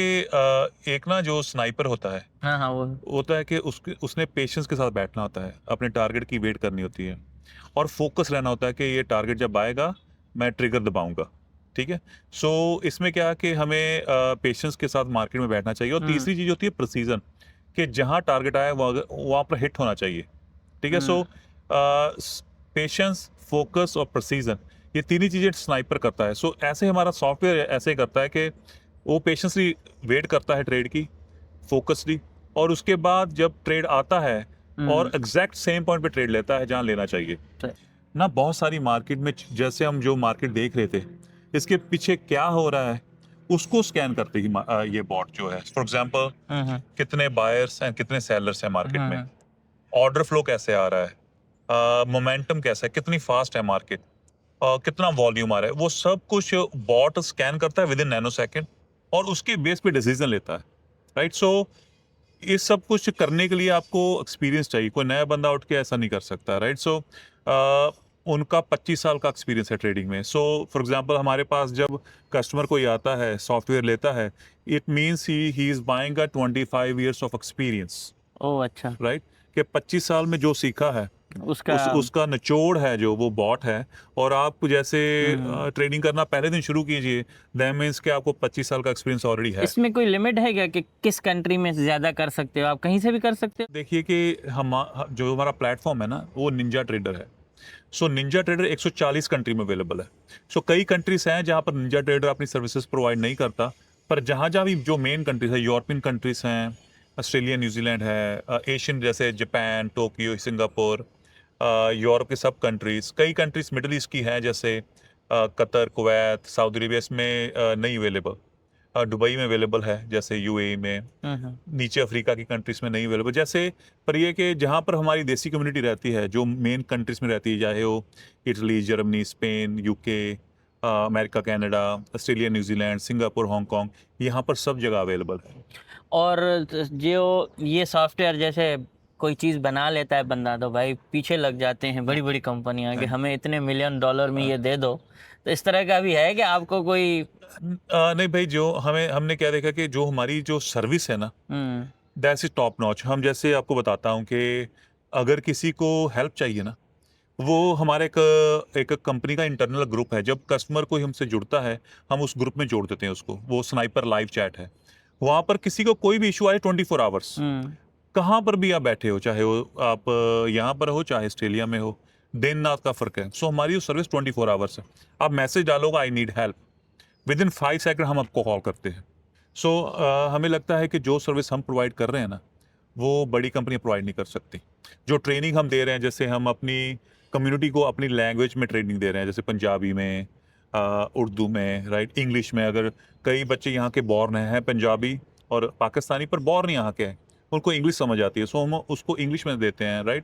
एक ना जो स्नाइपर होता है, हाँ हाँ, वो होता है कि उसने पेशेंस के साथ बैठना होता है, अपने टारगेट की वेट करनी होती है और फोकस रहना होता है कि ये टारगेट जब आएगा मैं ट्रिगर दबाऊंगा, ठीक है। सो इसमें क्या है कि हमें पेशेंस के साथ मार्केट में बैठना चाहिए। और तीसरी चीज होती है प्रिसीजन, कि जहां टारगेट आया वहां पर हिट होना चाहिए, ठीक है। सो पेशेंस, फोकस और प्रिसीजन, ये तीन चीजें स्नाइपर करता है। सो ऐसे हमारा सॉफ्टवेयर ऐसे करता है कि वो पेशेंसली वेट करता है ट्रेड की, फोकसली, और उसके बाद जब ट्रेड आता है और एग्जैक्ट सेम पॉइंट पे ट्रेड लेता है जहां लेना चाहिए ना। बहुत सारी मार्केट में जैसे हम जो मार्केट देख रहे थे, इसके पीछे क्या हो रहा है उसको स्कैन करते ही ये बॉट जो है, फॉर एग्जांपल कितने बायर्स हैं, कितने सेलर्स हैं मार्केट में, ऑर्डर फ्लो कैसे आ रहा है, मोमेंटम कैसा है, कितनी फास्ट है मार्केट, कितना वॉल्यूम आ रहा है, वो सब कुछ बॉट स्कैन करता है विद इन नैनो सेकेंड और उसके बेस पे डिसीजन लेता है, राइट। सो इस सब कुछ करने के लिए आपको एक्सपीरियंस चाहिए, कोई नया बंदा उठ के ऐसा नहीं कर सकता, राइट। सो उनका 25 साल का एक्सपीरियंस है ट्रेडिंग में। सो फॉर एग्जांपल हमारे पास जब कस्टमर कोई आता है, सॉफ्टवेयर लेता है, it means he is buying a 25 years of experience, oh अच्छा, राइट। कि 25 साल में जो सीखा है उसका उसका निचोड़ है जो वो बॉट है। और आप जैसे ट्रेडिंग करना पहले दिन शुरू कीजिए, दैट मीन्स कि आपको 25 साल का एक्सपीरियंस ऑलरेडी है। इसमें कोई लिमिट है क्या कि किस कंट्री में ज्यादा कर सकते हो? आप कहीं से भी कर सकते हो? देखिए कि जो हमारा प्लेटफॉर्म है ना, वो निंजा ट्रेडर है। सो निंजा ट्रेडर 140 कंट्री में अवेलेबल है। सो कई कंट्रीज हैं जहां पर निंजा ट्रेडर अपनी सर्विसेज प्रोवाइड नहीं करता, पर जहां जहां भी जो मेन कंट्रीज है, यूरोपियन कंट्रीज हैं, ऑस्ट्रेलिया, न्यूजीलैंड है, एशियन जैसे जापान, टोक्यो, सिंगापुर, यूरोप के सब कंट्रीज, कई कंट्रीज मिडिल ईस्ट की हैं जैसे कतर, कुवैत, सऊदी अरेबिया, इसमें नहीं अवेलेबल। दुबई में अवेलेबल है, जैसे यूएई में, नीचे अफ्रीका की कंट्रीज में नहीं अवेलेबल जैसे। पर ये कि जहाँ पर हमारी देसी कम्युनिटी रहती है, जो मेन कंट्रीज में रहती है, चाहे वो Italy, Germany, Spain, UK, America, Canada, Australia, New Zealand, Singapore, Hong Kong, यहाँ पर सब जगह अवेलेबल है। और जो ये सॉफ्टवेयर जैसे कोई चीज़ बना लेता है बंदा तो भाई पीछे लग जाते हैं बड़ी बड़ी कंपनियां कि हमें इतने मिलियन डॉलर में ये दे दो। तो इस तरह का भी है कि आपको कोई नहीं भाई, जो हमने क्या देखा कि जो हमारी जो सर्विस है ना, दैट्स इज टॉप नॉच। हम जैसे आपको बताता हूँ कि अगर किसी को हेल्प चाहिए ना, वो हमारे एक कंपनी का इंटरनल ग्रुप है। जब कस्टमर कोई हमसे जुड़ता है, हम उस ग्रुप में जोड़ देते हैं उसको। वो स्नाइपर लाइव चैट है, वहाँ पर किसी को कोई भी इशू आए 24 आवर्स, कहाँ पर भी आप बैठे हो, चाहे वो आप यहाँ पर हो चाहे ऑस्ट्रेलिया में हो, दिन रात का फर्क है। सो हमारी जो सर्विस 24 आवर्स है। आप मैसेज डालोगे I need help, with in 5 second हम आपको कॉल करते हैं। सो हमें लगता है कि जो सर्विस हम प्रोवाइड कर रहे हैं ना, वो बड़ी कंपनियां प्रोवाइड नहीं कर सकती। जो ट्रेनिंग हम दे रहे हैं, जैसे हम अपनी कम्युनिटी को अपनी लैंग्वेज में ट्रेनिंग दे रहे हैं, जैसे पंजाबी में, उर्दू में, राइट, इंग्लिश में। अगर कई बच्चे यहाँ के बॉर्न हैं पंजाबी और पाकिस्तानी, पर बॉर्न यहाँ के हैं, उनको इंग्लिश समझ आती है, सो हम उसको इंग्लिश में देते हैं, राइट।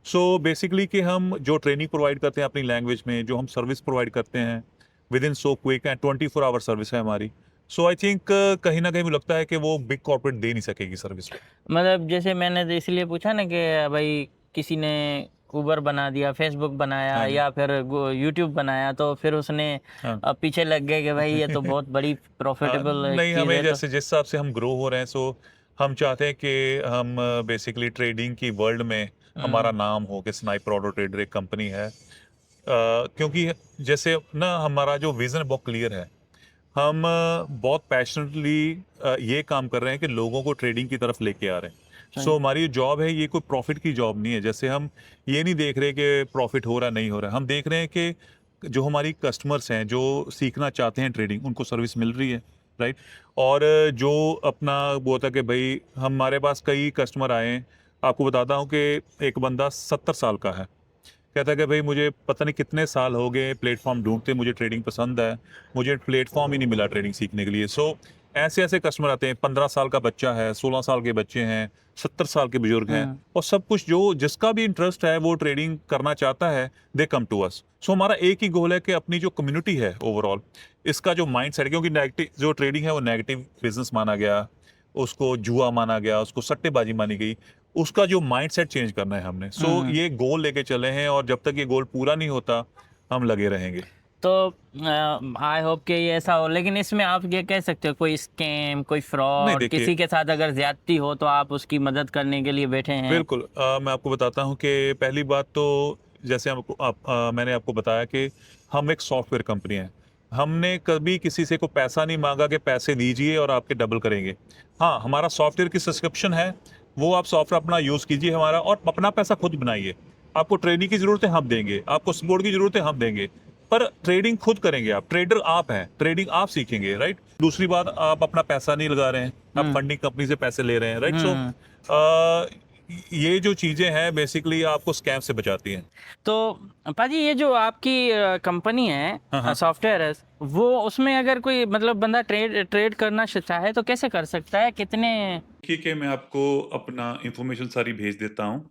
सो बेसिकली कि हम जो ट्रेनिंग प्रोवाइड करते हैं अपनी लैंग्वेज में, जो हम सर्विस प्रोवाइड करते हैं with in so quick and 24 hour service है हमारी। सो आई थिंक कहीं ना कहीं मुझे लगता है कि वो बिग कॉर्पोरेट दे नहीं सकेगी सर्विस। मतलब जैसे मैंने तो इसलिए पूछा ना कि भाई किसी ने उबर बना दिया, फेसबुक बनाया हाँ जी। या फिर यूट्यूब बनाया तो फिर उसने हाँ। पीछे लग गए कि भाई ये तो बहुत बड़ी प्रॉफिटेबल नहीं, चीज़ हमें है। तो जैसे जिस हिसाब से हम ग्रो हो रहे हैं, सो हम चाहते हैं कि हम बेसिकली ट्रेडिंग की वर्ल्ड में हमारा नाम हो कि स्नाइपर ऑटो ट्रेडर एक कंपनी है। क्योंकि जैसे ना हमारा जो विजन है बहुत क्लियर है। हम बहुत पैशनेटली ये काम कर रहे हैं कि लोगों को ट्रेडिंग की तरफ लेके आ रहे हैं। सो हमारी जॉब है, ये कोई प्रॉफिट की जॉब नहीं है। जैसे हम ये नहीं देख रहे कि प्रॉफिट हो रहा नहीं हो रहा, हम देख रहे हैं कि जो हमारी कस्टमर्स हैं जो सीखना चाहते हैं ट्रेडिंग, उनको सर्विस मिल रही है, राइट। और जो अपना वो होता है कि भाई हमारे पास कई कस्टमर आए हैं। आपको बताता हूँ कि एक बंदा 70 साल का है, कहता है कि भाई मुझे पता नहीं कितने साल हो गए प्लेटफॉर्म ढूंढते, मुझे ट्रेडिंग पसंद है, मुझे प्लेटफॉर्म ही नहीं मिला ट्रेडिंग सीखने के लिए। सो ऐसे ऐसे कस्टमर आते हैं। 15 साल का बच्चा है, 16 साल के बच्चे हैं, 70 साल के बुजुर्ग हैं, और सब कुछ जो जिसका भी इंटरेस्ट है वो ट्रेडिंग करना चाहता है, दे कम टू अस। सो हमारा एक ही गोल है कि अपनी जो कम्युनिटी है ओवरऑल, इसका जो माइंड सेट, क्योंकि नेगेटिव जो ट्रेडिंग है वो नेगेटिव बिजनेस माना गया, उसको जुआ माना गया, उसको सट्टेबाजी मानी गई, उसका जो माइंडसेट चेंज करना है हमने। सो ये गोल लेके चले हैं, और जब तक ये गोल पूरा नहीं होता हम लगे रहेंगे। तो आई होप कि ये ऐसा हो, लेकिन इसमें आप ये कह सकते हो कोई स्कैम, कोई नहीं फ्रॉड, देखिए, किसी के साथ अगर ज्यादती हो तो आप उसकी मदद करने के लिए बैठे हैं। बिल्कुल, मैं आपको बताता हूँ कि पहली बात तो जैसे मैंने आपको बताया कि हम एक सॉफ्टवेयर कंपनी है। हमने कभी किसी से को पैसा नहीं मांगा कि पैसे दीजिए और आपके डबल करेंगे। हाँ, हमारा सॉफ्टवेयर की सब्सक्रिप्शन है, वो आप सॉफ्टवेयर अपना यूज़ कीजिए हमारा, और अपना पैसा खुद बनाइए। आपको ट्रेनिंग की ज़रूरत है हम देंगे, आपको सपोर्ट की ज़रूरत है हम देंगे, पर ट्रेडिंग खुद करेंगे आप। ट्रेडर आप हैं, ट्रेडिंग आप सीखेंगे, राइट। दूसरी बात, आप अपना पैसा नहीं लगा रहे हैं, आप फंडिंग कंपनी से पैसे ले रहे हैं, राइट। सो ये जो चीजें हैं बेसिकली आपको स्कैम से बचाती हैं। तो पाजी ये जो आपकी कंपनी हाँ, है, हाँ। सॉफ्टवेयर है, वो उसमें अगर कोई मतलब बंदा ट्रेड ट्रेड करना चाहे तो कैसे कर सकता है, कितने? ठीक है, मैं आपको अपना इंफॉर्मेशन सारी भेज देता हूँ।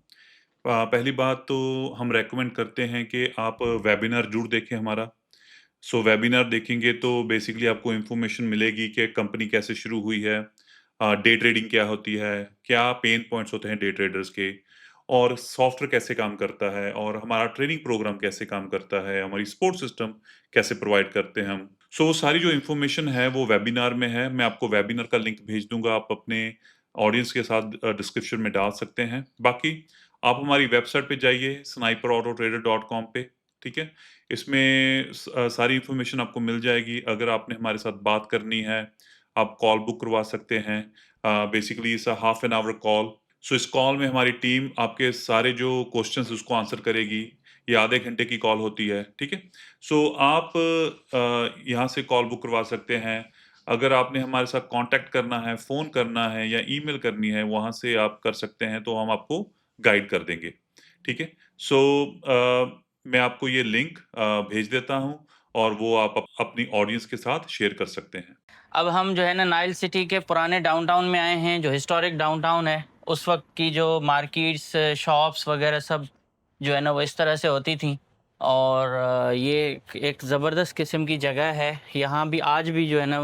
पहली बात तो हम रेकमेंड करते हैं कि आप वेबिनार जरूर देखें हमारा। सो वेबिनार देखेंगे तो बेसिकली आपको इंफॉर्मेशन मिलेगी कि कंपनी कैसे शुरू हुई है, डे ट्रेडिंग क्या होती है, क्या पेन पॉइंट्स होते हैं डे ट्रेडर्स के, और सॉफ्टवेयर कैसे काम करता है, और हमारा ट्रेनिंग प्रोग्राम कैसे काम करता है, हमारी सपोर्ट सिस्टम कैसे प्रोवाइड करते हैं हम। सो वो सारी जो इन्फॉर्मेशन है वो वेबिनार में है। मैं आपको वेबिनार का लिंक भेज दूंगा, आप अपने ऑडियंस के साथ डिस्क्रिप्शन में डाल सकते हैं। बाकी आप हमारी वेबसाइट पे जाइए sniperautotrader.com पे, ठीक है। इसमें सारी इन्फॉर्मेशन आपको मिल जाएगी। अगर आपने हमारे साथ बात करनी है, आप कॉल बुक करवा सकते हैं। Basically it's a half an hour call. So इस कॉल में हमारी टीम आपके सारे जो क्वेश्चंस उसको आंसर करेगी। ये आधे घंटे की कॉल होती है, ठीक है। सो आप यहाँ से कॉल बुक करवा सकते हैं। अगर आपने हमारे साथ कांटेक्ट करना है, फ़ोन करना है या ईमेल करनी है, वहाँ से आप कर सकते हैं, तो हम आपको गाइड कर देंगे, ठीक है। सो मैं आपको ये लिंक भेज देता हूँ, और वो आप अपनी ऑडियंस के साथ शेयर कर सकते हैं। अब हम जो है ना नाइल सिटी के पुराने डाउनटाउन में आए हैं, जो हिस्टोरिक डाउनटाउन है। उस वक्त की जो मार्केट्स, शॉप्स वगैरह सब जो है ना वो इस तरह से होती थी। और ये एक ज़बरदस्त किस्म की जगह है। यहाँ भी आज भी जो है ना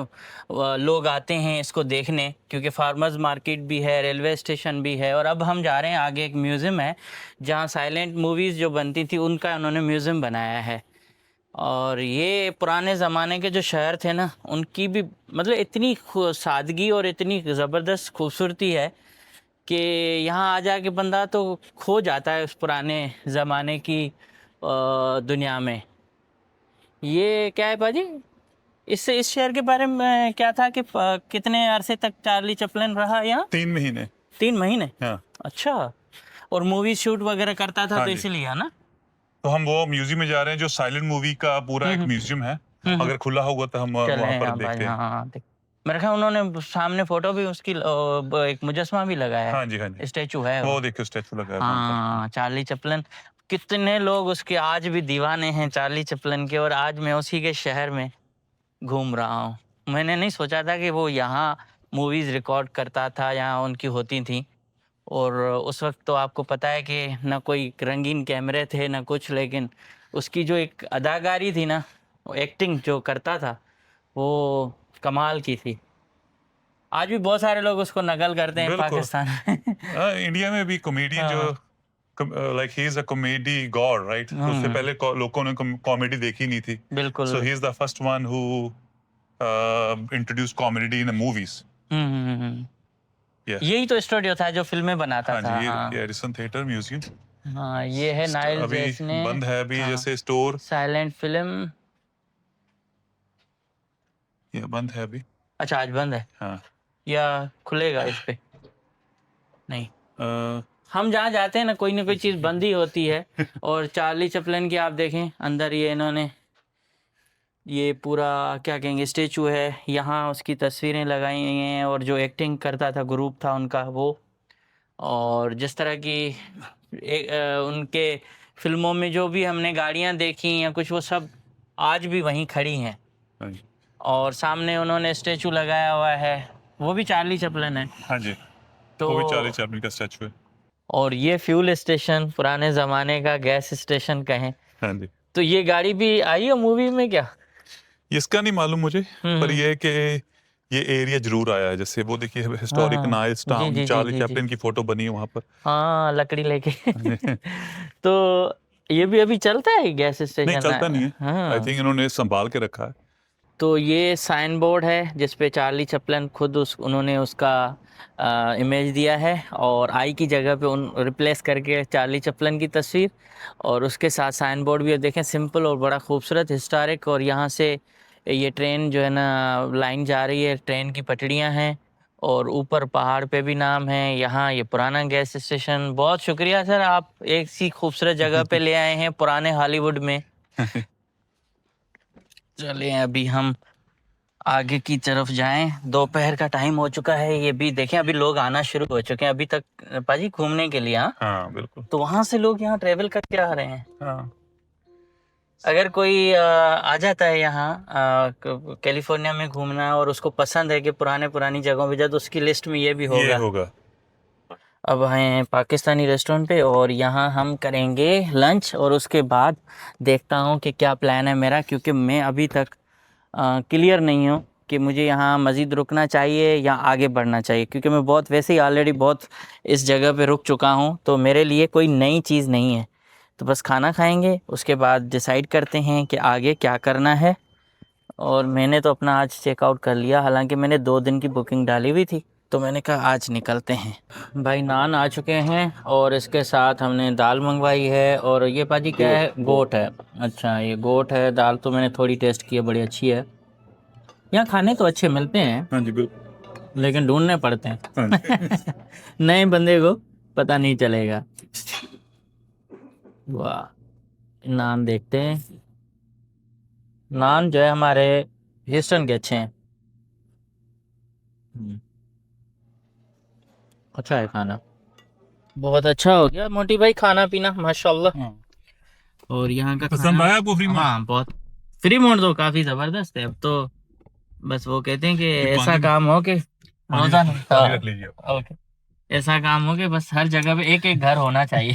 लोग आते हैं इसको देखने, क्योंकि फार्मर्स मार्केट भी है, रेलवे स्टेशन भी है। और अब हम जा रहे हैं आगे, एक म्यूज़ियम है जहाँ साइलेंट मूवीज़ जो बनती थी उनका उन्होंने म्यूज़ियम बनाया है। और ये पुराने ज़माने के जो शहर थे ना, उनकी भी मतलब इतनी सादगी और इतनी ज़बरदस्त खूबसूरती है कि यहाँ आ जाके बंदा तो खो जाता है उस पुराने ज़माने की दुनिया में। ये क्या है पाजी, इस शहर के बारे में क्या था कि कितने अरसे तक चार्ली चैपलिन रहा यहाँ? 3 महीने। 3 महीने? हाँ। अच्छा। और मूवी शूट वगैरह करता था हाँ तो जी। इसीलिए, है ना? तो हम वो म्यूजियम में जा रहे हैं जो साइलेंट मूवी का पूरा एक म्यूजियम है। अगर खुला होगा तो हम चले वहाँ पर हाँ भाई, देखते हैं। हाँ हाँ देख, मेरे ख्याल उन्होंने सामने फोटो भी उसकी एक मुजस्समा भी लगाया है। हाँ जी, हाँ जी। स्टैचू है वो देखियो स्टैचू लगा है वहाँ पर। हाँ, चार्ली चैपलिन। कितने लोग उसके आज भी दीवाने हैं चार्ली चैपलिन के। और आज मैं उसी के शहर में घूम रहा हूँ। मैंने नहीं सोचा था कि वो यहाँ मूवीज़ रिकॉर्ड करता था, यहाँ उनकी होती थी। और उस वक्त तो आपको पता है कि ना कोई रंगीन कैमरे थे ना कुछ, लेकिन उसकी जो एक अदाकारी थी ना, वो एक्टिंग जो करता था वो कमाल की थी। आज भी बहुत सारे लोग उसको नकल करते हैं बिल्कुल। पाकिस्तान में। इंडिया में भी कॉमेडियन जो like he is a comedy god, right? उससे पहले लोगों ने कॉमेडी देखी नहीं थी। बिल्कुल। So he is the first one who introduce comedy in movies. यही तो स्टूडियो था जो फिल्में बनाता हाँ था। जी, हाँ ये एडिसन थिएटर म्यूजियम। हाँ, ये है नाइल अभी जैसने बंद है अभी, हाँ, जैसे स्टोर साइलेंट फिल्म। ये बंद है अभी। अच्छा, आज बंद है हाँ। या खुलेगा इस पे? नहीं, अ, हम जहाँ जाते हैं ना कोई चीज़ बंद ही होती है। और चार्ली चैपलिन की आप देखें अंदर, ये इन्होंने ये पूरा क्या कहेंगे स्टेचू है, यहाँ उसकी तस्वीरें लगाई गई हैं। और जो एक्टिंग करता था ग्रुप था उनका वो, और जिस तरह की उनके फिल्मों में जो भी हमने गाड़ियाँ देखी या कुछ, वो सब आज भी वहीं खड़ी हैं। हाँ जी। और सामने उन्होंने स्टेचू लगाया हुआ है, वो भी चार्ली चैपलिन है। हाँ जी, तो वो भी चार्ली चैपलिन का स्टैचू है। और ये फ्यूल स्टेशन, पुराने ज़माने का गैस स्टेशन कहें। हाँ जी। तो ये गाड़ी भी आई है मूवी में क्या? इसका नहीं मालूम मुझे, पर ये है कि ये एरिया जरूर आया है। जैसे वो देखिए हिस्टोरिक हाँ, नाइल्स जी टाउन, जी जी चार्ली जी जी। चैपलिन की फोटो बनी है वहाँ पर। हाँ, लकड़ी लेके तो ये भी अभी चलता है गैस नहीं, स्टेशन? चलता नहीं है। आई हाँ। थिंक इन्होंने संभाल के रखा है। तो ये साइन बोर्ड है जिस पे चार्ली चैपलिन खुद उन्होंने उसका इमेज दिया है, और आई की जगह पे उन रिप्लेस करके चार्ली चैपलिन की तस्वीर। और उसके साथ साइन बोर्ड भी देखें, सिंपल और बड़ा खूबसूरत हिस्टोरिक। और यहाँ से ये ट्रेन जो है ना लाइन जा रही है, ट्रेन की पटड़ियाँ हैं। और ऊपर पहाड़ पे भी नाम है। यहाँ ये पुराना गैस स्टेशन। बहुत शुक्रिया सर, आप एक सी खूबसूरत जगह पे ले आए हैं पुराने हॉलीवुड में। चलिए अभी हम आगे की तरफ जाएं। दोपहर का टाइम हो चुका है। ये भी देखें अभी लोग आना शुरू हो चुके हैं अभी तक पाजी घूमने के लिए। हाँ हाँ बिल्कुल। तो वहां से लोग यहाँ ट्रेवल करके आ रहे हैं। हाँ। अगर कोई आ जाता है यहाँ कैलिफोर्निया में घूमना, और उसको पसंद है कि पुरानी जगहों पे जाए, तो उसकी लिस्ट में ये भी ये होगा। होगा। अब हैं पाकिस्तानी रेस्टोरेंट पे, और यहाँ हम करेंगे लंच। और उसके बाद देखता हूँ कि क्या प्लान है मेरा, क्योंकि मैं अभी तक क्लियर नहीं हूँ कि मुझे यहाँ मज़ीद रुकना चाहिए या आगे बढ़ना चाहिए। क्योंकि मैं बहुत वैसे ही ऑलरेडी बहुत इस जगह पे रुक चुका हूँ, तो मेरे लिए कोई नई चीज़ नहीं है। तो बस खाना खाएंगे, उसके बाद डिसाइड करते हैं कि आगे क्या करना है। और मैंने तो अपना आज चेकआउट कर लिया, हालांकि मैंने 2 दिन की बुकिंग डाली हुई थी। तो मैंने कहा आज निकलते हैं। भाई नान आ चुके हैं, और इसके साथ हमने दाल मंगवाई है। और ये पाजी क्या है? गोट है। अच्छा, ये गोट है। दाल तो मैंने थोड़ी टेस्ट की है, बड़ी अच्छी है। यहाँ खाने तो अच्छे मिलते हैं, हाँ जी बिल्कुल। लेकिन ढूंढने पड़ते हैं। हाँ जी। नए बंदे को पता नहीं चलेगा। वाह, नान देखते हैं। नान जो है हमारे ह्यूस्टन के अच्छे हैं। अच्छा है खाना, बहुत अच्छा हो गया मोटी भाई, खाना पीना माशाल्लाह। और यहाँ का पसंद आया आपको फ्री? हाँ बहुत। फ्री मोड तो काफी जबरदस्त है। अब तो बस वो कहते हैं कि ऐसा काम हो कि रोजाना रख लीजिए। ओके, ऐसा काम हो कि बस हर जगह पे एक एक घर होना चाहिए।